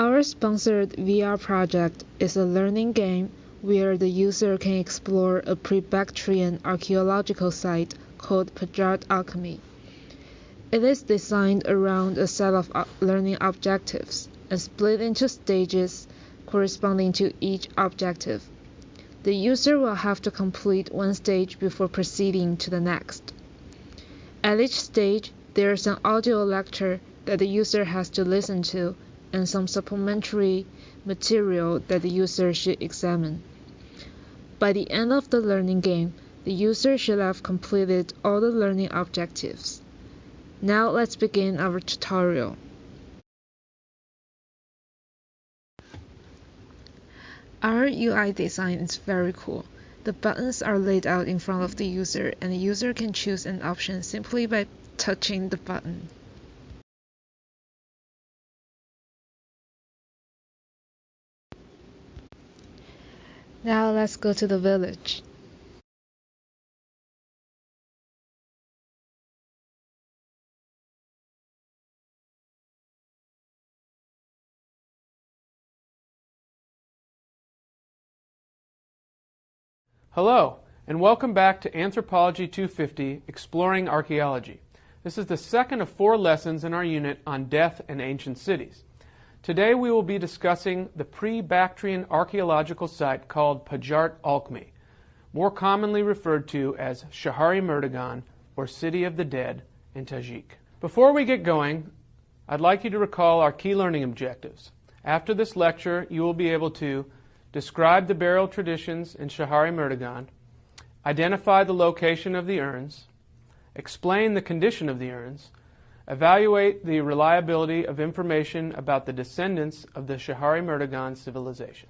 Our sponsored VR project is a learning game where the user can explore a pre-Bactrian archaeological site called Pajart Alchemy. It is designed around a set of learning objectives and split into stages corresponding to each objective. The user will have to complete one stage before proceeding to the next. At each stage, there is an audio lecture that the user has to listen to and some supplementary material that the user should examine. By the end of the learning game, the user should have completed all the learning objectives. Now let's begin our tutorial. Our UI design is very cool. The buttons are laid out in front of the user, and the user can choose an option simply by touching the button. Now let's go to the village. Hello, and welcome back to Anthropology 250, Exploring Archaeology. This is the second of 4 lessons in our unit on death and ancient cities. Today we will be discussing the pre-Bactrian archaeological site called Pajart Alchemy, more commonly referred to as Shahari Murdagan, or City of the Dead in Tajik. Before we get going, I'd like you to recall our key learning objectives. After this lecture, you will be able to describe the burial traditions in Shahari Murdagan, identify the location of the urns, explain the condition of the urns, evaluate the reliability of information about the descendants of the Shahari Murdagan civilization.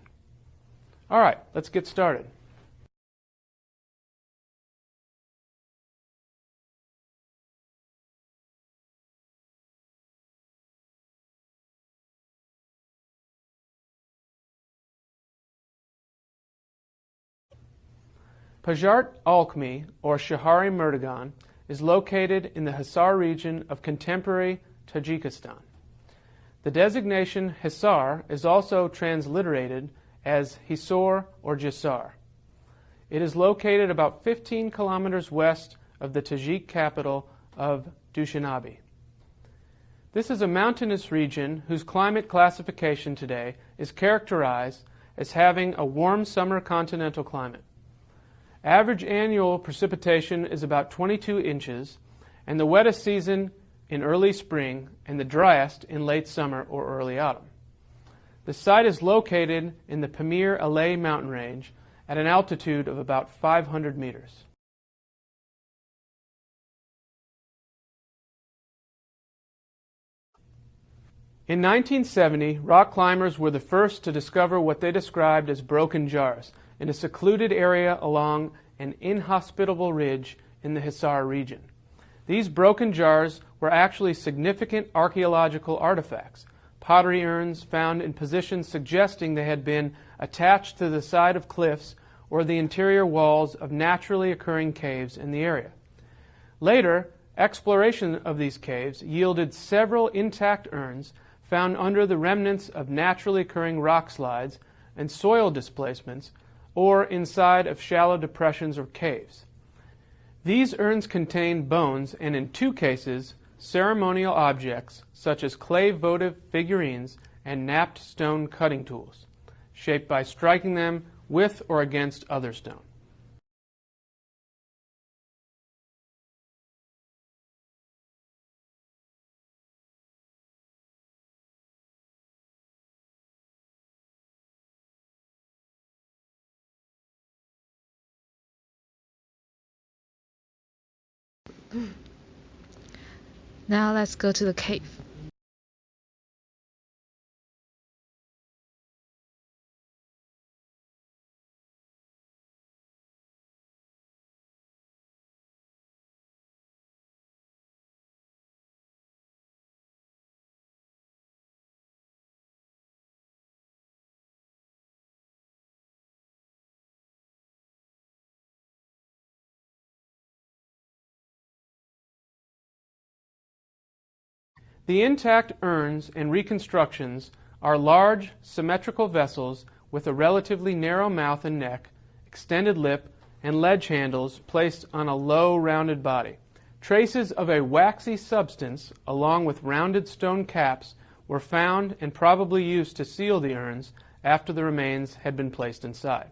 All right, let's get started. Pajart Alchemy, or Shahari Murdagan, is located in the Hisar region of contemporary Tajikistan. The designation Hisar is also transliterated as Hisor or Jisar. It is located about 15 kilometers west of the Tajik capital of Dushanbe. This is a mountainous region whose climate classification today is characterized as having a warm summer continental climate. Average annual precipitation is about 22 inches, and the wettest season in early spring and the driest in late summer or early autumn. The site is located in the Pamir Alay mountain range at an altitude of about 500 meters. In 1970, rock climbers were the first to discover what they described as broken jars in a secluded area along an inhospitable ridge in the Hisar region. These broken jars were actually significant archaeological artifacts, pottery urns found in positions suggesting they had been attached to the side of cliffs or the interior walls of naturally occurring caves in the area. Later, exploration of these caves yielded several intact urns found under the remnants of naturally occurring rock slides and soil displacements, or inside of shallow depressions or caves. These urns contain bones and, in 2 cases, ceremonial objects such as clay votive figurines and knapped stone cutting tools, shaped by striking them with or against other stone. Now let's go to the cave. The intact urns and reconstructions are large, symmetrical vessels with a relatively narrow mouth and neck, extended lip, and ledge handles placed on a low, rounded body. Traces of a waxy substance, along with rounded stone caps, were found and probably used to seal the urns after the remains had been placed inside.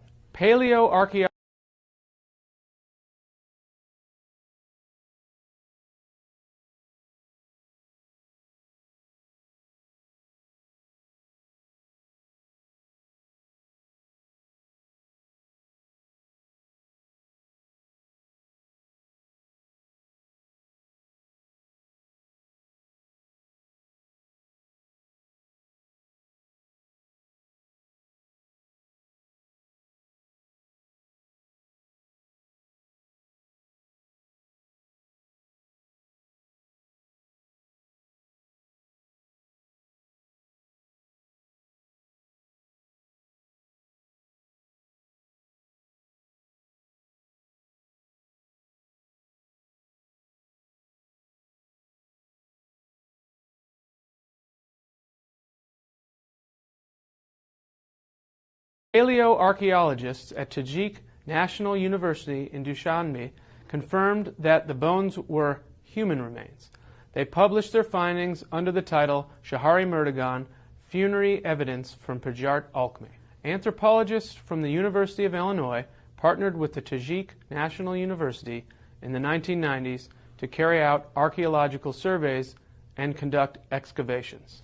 Paleoarchaeologists at Tajik National University in Dushanbe confirmed that the bones were human remains. They published their findings under the title Shahari Murtagan, Funerary Evidence from Pajart Alchemy. Anthropologists from the University of Illinois partnered with the Tajik National University in the 1990s to carry out archaeological surveys and conduct excavations.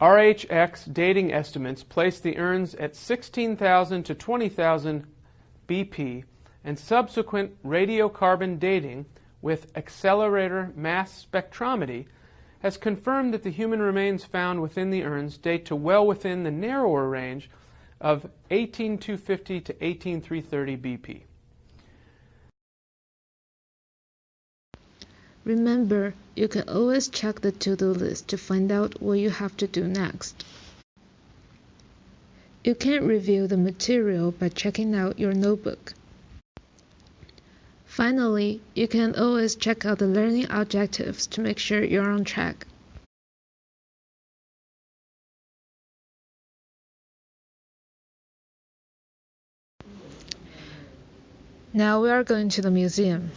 RHX dating estimates place the urns at 16,000 to 20,000 BP, and subsequent radiocarbon dating with accelerator mass spectrometry has confirmed that the human remains found within the urns date to well within the narrower range of 18,250 to 18,330 BP. Remember, you can always check the to-do list to find out what you have to do next. You can review the material by checking out your notebook. Finally, you can always check out the learning objectives to make sure you're on track. Now we are going to the museum.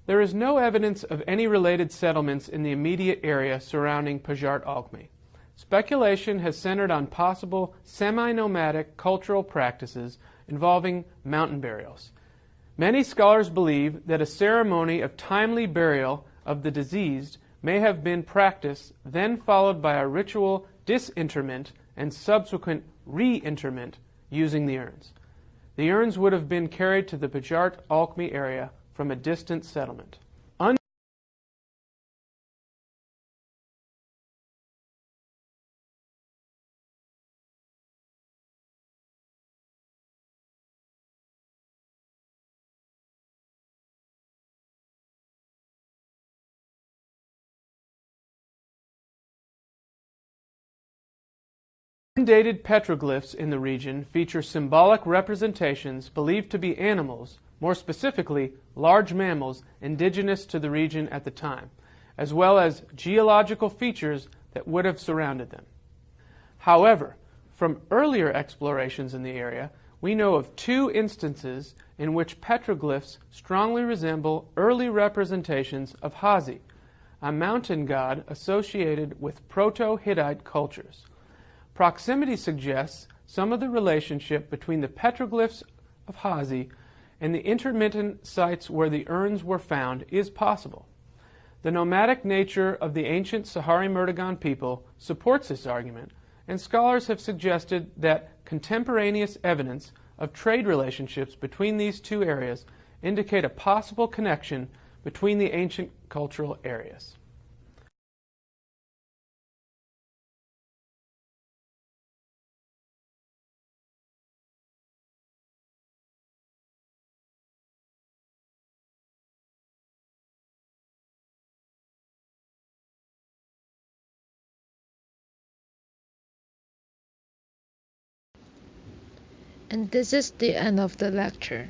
There is no evidence of any related settlements in the immediate area surrounding Pajart Alchemy. Speculation has centered on possible semi-nomadic cultural practices involving mountain burials. Many scholars believe that a ceremony of timely burial of the deceased may have been practiced, then followed by a ritual disinterment and subsequent reinterment using the urns. The urns would have been carried to the Pajart Alchemy area from a distant settlement. Undated petroglyphs in the region feature symbolic representations believed to be animals, more specifically large mammals indigenous to the region at the time, as well as geological features that would have surrounded them. However, from earlier explorations in the area, we know of two instances in which petroglyphs strongly resemble early representations of Hazi, a mountain god associated with Proto-Hittite cultures. Proximity suggests some of the relationship between the petroglyphs of Hazi and the intermittent sites where the urns were found is possible. The nomadic nature of the ancient Sahari Murtagan people supports this argument, and scholars have suggested that contemporaneous evidence of trade relationships between these two areas indicate a possible connection between the ancient cultural areas. And this is the end of the lecture.